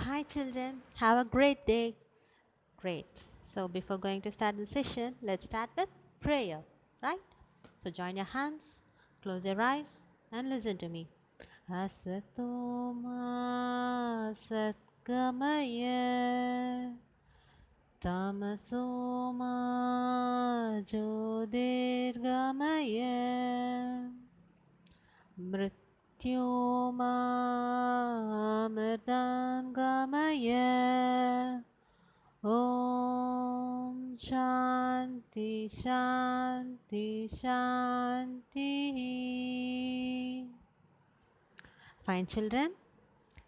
Hi children, have a great day. Great. So before going to start the session, let's start with prayer, right? So join your hands, close your eyes and listen to me. Asatoma satgamaya tamasoma jyotirgamaya mrityoma gamaya. Om Shanti Shanti Shanti. Fine, children.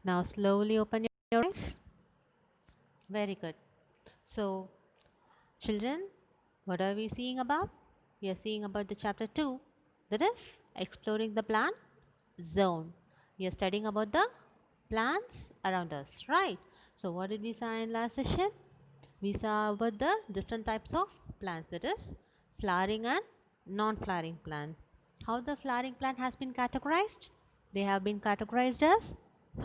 Now slowly open your eyes. Very good. So, children, what are we seeing about? We are seeing about the chapter 2, that is exploring the plant zone. We are studying about the plants around us, right? So, what did we say in last session? We saw about the different types of plants, that is flowering and non-flowering plant. How the flowering plant has been categorized? They have been categorized as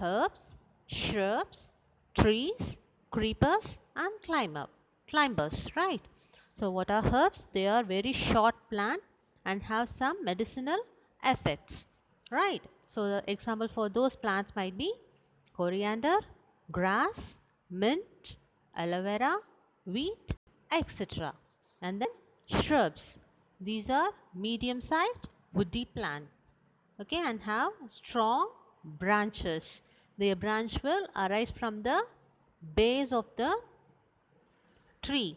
herbs, shrubs, trees, creepers and climbers, right? So what are herbs? They are very short plant and have some medicinal effects, right? So the example for those plants might be coriander, grass, mint, aloe vera, wheat, etc. And then shrubs. These are medium-sized woody plant, okay, and have strong branches. Their branch will arise from the base of the tree,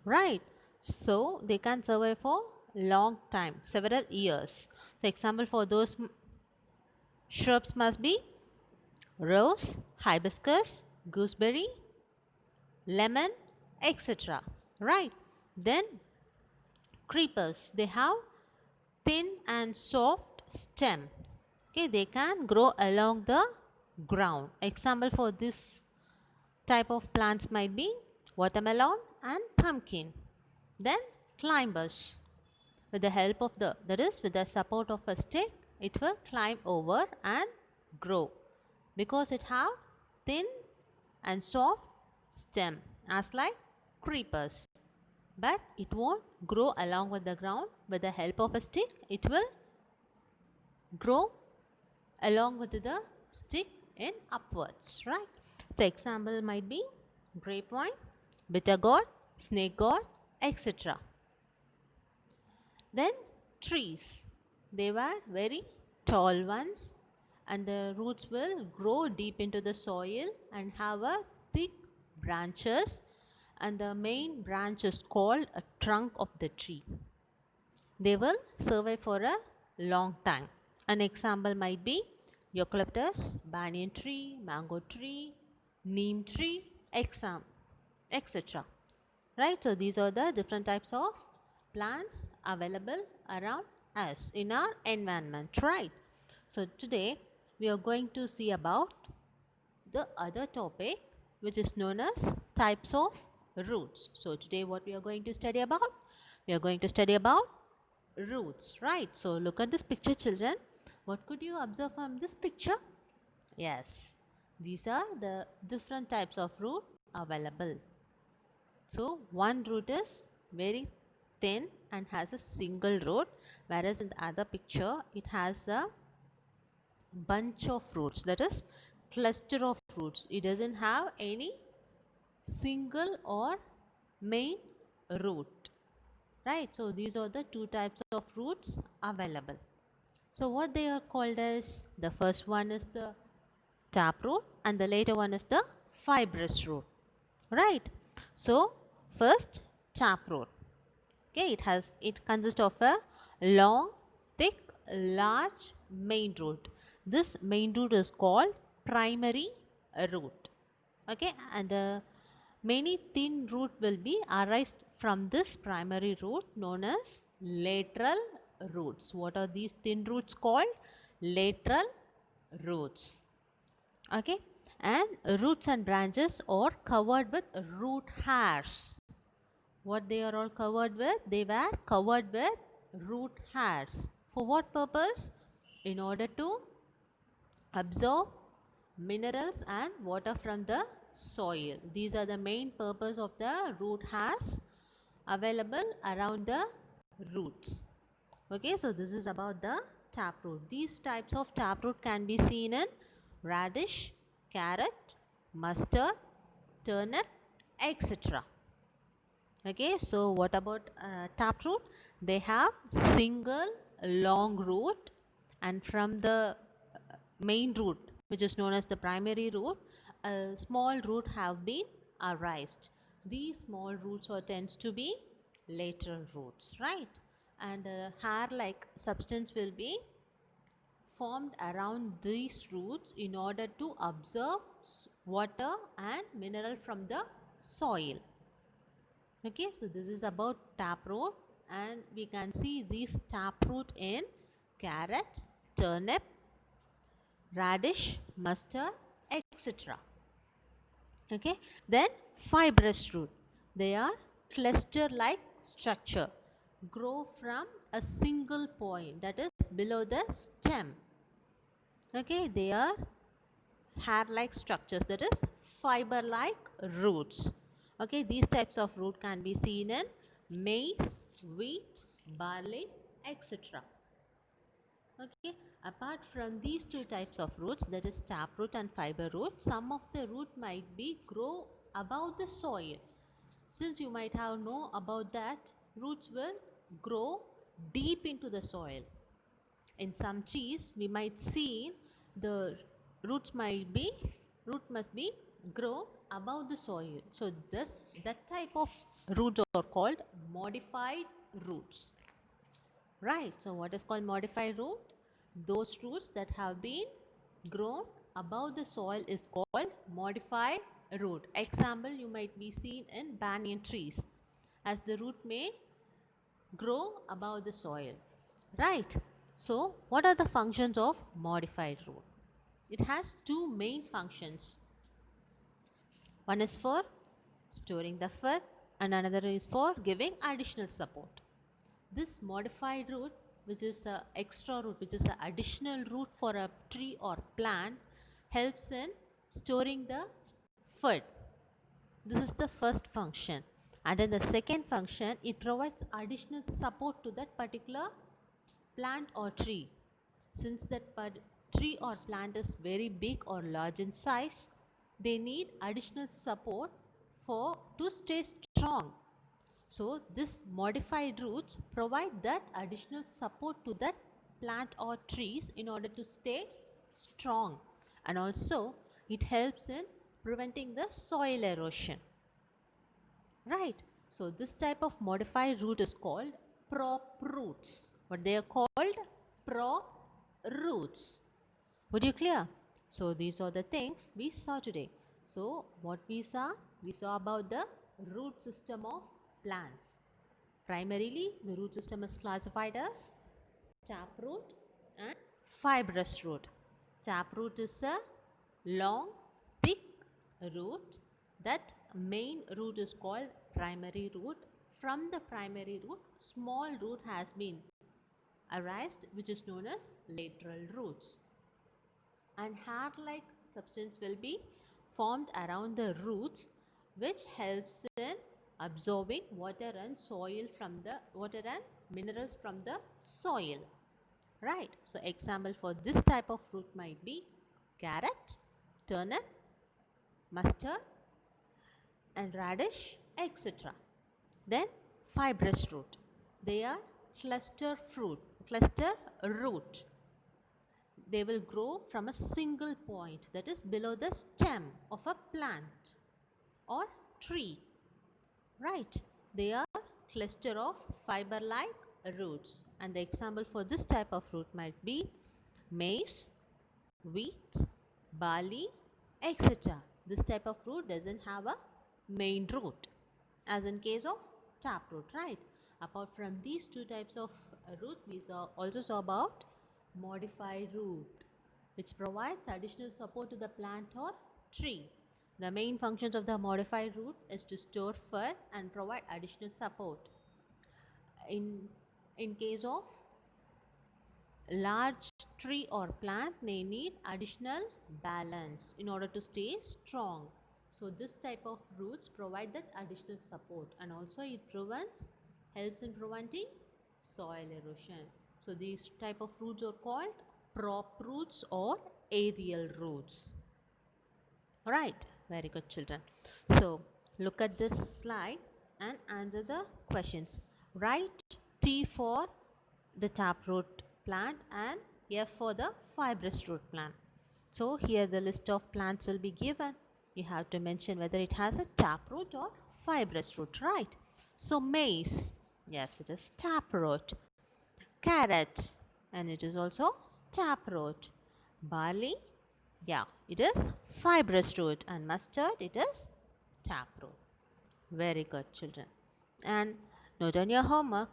right? So they can survive for long time, several years. So example for those shrubs must be rose, hibiscus, gooseberry, lemon, etc. Right? Then creepers, they have thin and soft stem. Okay, they can grow along the ground. Example for this type of plants might be watermelon and pumpkin. Then climbers, with the help of that is with the support of a stick, it will climb over and grow because it have thin and soft stem as like creepers, but it won't grow along with the ground. With the help of a stick, it will grow along with the stick in upwards, right? So example might be grapevine, bitter gourd, snake gourd, etc. Then trees, they were very tall ones and the roots will grow deep into the soil and have a thick branches, and the main branch is called a trunk of the tree. They will survive for a long time. An example might be eucalyptus, banyan tree, mango tree, neem tree, etc. Right? So these are the different types of plants available around us in our environment, right? So today we are going to see about the other topic, which is known as types of roots. So today what we are going to study about? We are going to study about roots, right? So look at this picture, children. What could you observe from this picture? Yes, these are the different types of root available. So one root is very thin and has a single root, whereas in the other picture it has a bunch of roots, that is cluster of roots. It doesn't have any single or main root, right? So these are the two types of roots available. So what they are called as, the first one is the taproot and the later one is the fibrous root, right? So first, taproot. Okay, it consists of a long, thick, large main root. This main root is called primary root. Okay, and the many thin root will be arised from this primary root known as lateral roots. What are these thin roots called? Lateral roots. Okay, and roots and branches are covered with root hairs. What they are all covered with? They were covered with root hairs. For what purpose? In order to absorb minerals and water from the soil. These are the main purpose of the root has available around the roots. Okay, so this is about the taproot. These types of taproot can be seen in radish, carrot, mustard, turnip, etc. Okay, so what about taproot? They have single long root, and from the main root, which is known as the primary root, a small root have been arised. These small roots or tends to be lateral roots, right? And a hair-like substance will be formed around these roots in order to absorb water and mineral from the soil. Okay, so this is about taproot, and we can see this taproot in carrot, turnip, radish, mustard, etc. Okay, then fibrous root. They are cluster-like structure, grow from a single point, that is below the stem. Okay, they are hair-like structures, that is fiber-like roots. Okay, these types of root can be seen in maize, wheat, barley, etc. Okay, apart from these two types of roots, that is taproot and fiber root, some of the root might be grow above the soil. Since you might have know about that, roots will grow deep into the soil. In some trees, we might see the root must be grow above the soil. So that type of roots are called modified roots. Right, so what is called modified root? Those roots that have been grown above the soil is called modified root. Example, you might be seen in banyan trees, as the root may grow above the soil. Right, so what are the functions of modified root? It has two main functions. One is for storing the food and another is for giving additional support. This modified root, which is an extra root, which is an additional root for a tree or plant, helps in storing the food. This is the first function. And in the second function, it provides additional support to that particular plant or tree. Since that tree or plant is very big or large in size, they need additional support to stay strong. So this modified roots provide that additional support to that plant or trees in order to stay strong, and also it helps in preventing the soil erosion. Right, so this type of modified root is called prop roots. What they are called? Prop roots. Would you clear? So these are the things we saw today. So what we saw about the root system of plants. Primarily, the root system is classified as taproot and fibrous root. Taproot is a long, thick root. That main root is called primary root. From the primary root, small root has been arised, which is known as lateral roots. And hair-like substance will be formed around the roots, which helps in absorbing water and minerals from the soil. Right, so example for this type of root might be carrot, turnip, mustard and radish, etc. Then fibrous root. They are cluster root. They will grow from a single point, that is below the stem of a plant or tree. Right, they are cluster of fiber-like roots, and the example for this type of root might be maize, wheat, barley, etc. This type of root doesn't have a main root, as in case of taproot, right? Apart from these two types of root, we also saw about modified root, which provides additional support to the plant or tree. The main functions of the modified root is to store food and provide additional support. In case of large tree or plant, they need additional balance in order to stay strong. So this type of roots provide that additional support, and also it helps in preventing soil erosion. So these type of roots are called prop roots or aerial roots. Alright, very good children. So look at this slide and answer the questions. Write T for the taproot plant and F for the fibrous root plant. So here the list of plants will be given. You have to mention whether it has a taproot or fibrous root, right? So maize, yes, it is taproot. Carrot, and it is also taproot. Barley, yeah, it is fibrous root, and mustard, it is taproot. Very good, children. And note on your homework,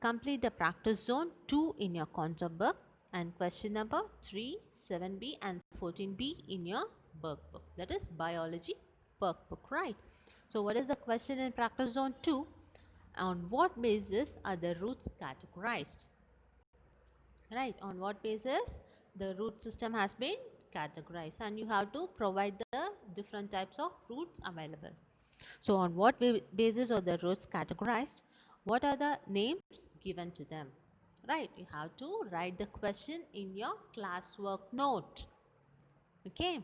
complete the practice zone 2 in your concept book and question number 3, 7b and 14b in your workbook. That is biology workbook, right? So what is the question in practice zone 2? On what basis are the roots categorized? Right, on what basis the root system has been categorized, and you have to provide the different types of roots available. So on what basis are the roots categorized? What are the names given to them? Right, you have to write the question in your classwork note. Okay,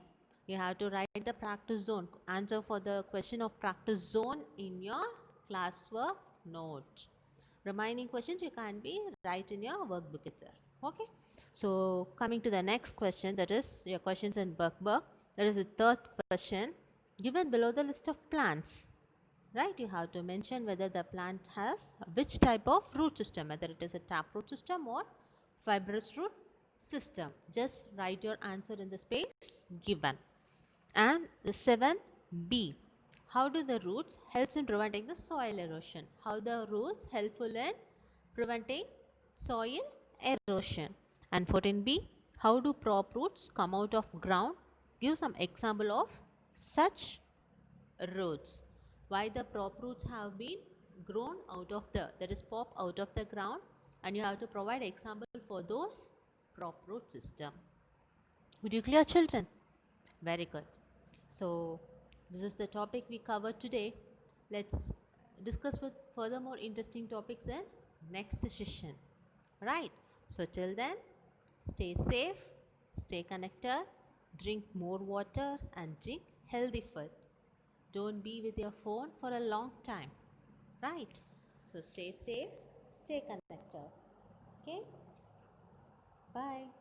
you have to write the practice zone answer for the question of practice zone in your classwork note. Remaining questions you can be write in your workbook itself. Okay, so coming to the next question, that is your questions in workbook. That is the third question. Given below the list of plants, right, you have to mention whether the plant has which type of root system, whether it is a taproot system or fibrous root system. Just write your answer in the space given. And the 7b, how do the roots helps in preventing the soil erosion? How the roots helpful in preventing soil erosion? And 14b, how do prop roots come out of ground? Give some example of such roots. Why the prop roots have been grown out of that is pop out of the ground, and you have to provide example for those prop root system. Would you clear, children? Very good. So this is the topic we covered today. Let's discuss with further more interesting topics in next session. Right. So till then, stay safe, stay connected, drink more water and drink healthy food. Don't be with your phone for a long time. Right. So stay safe, stay connected. Okay. Bye.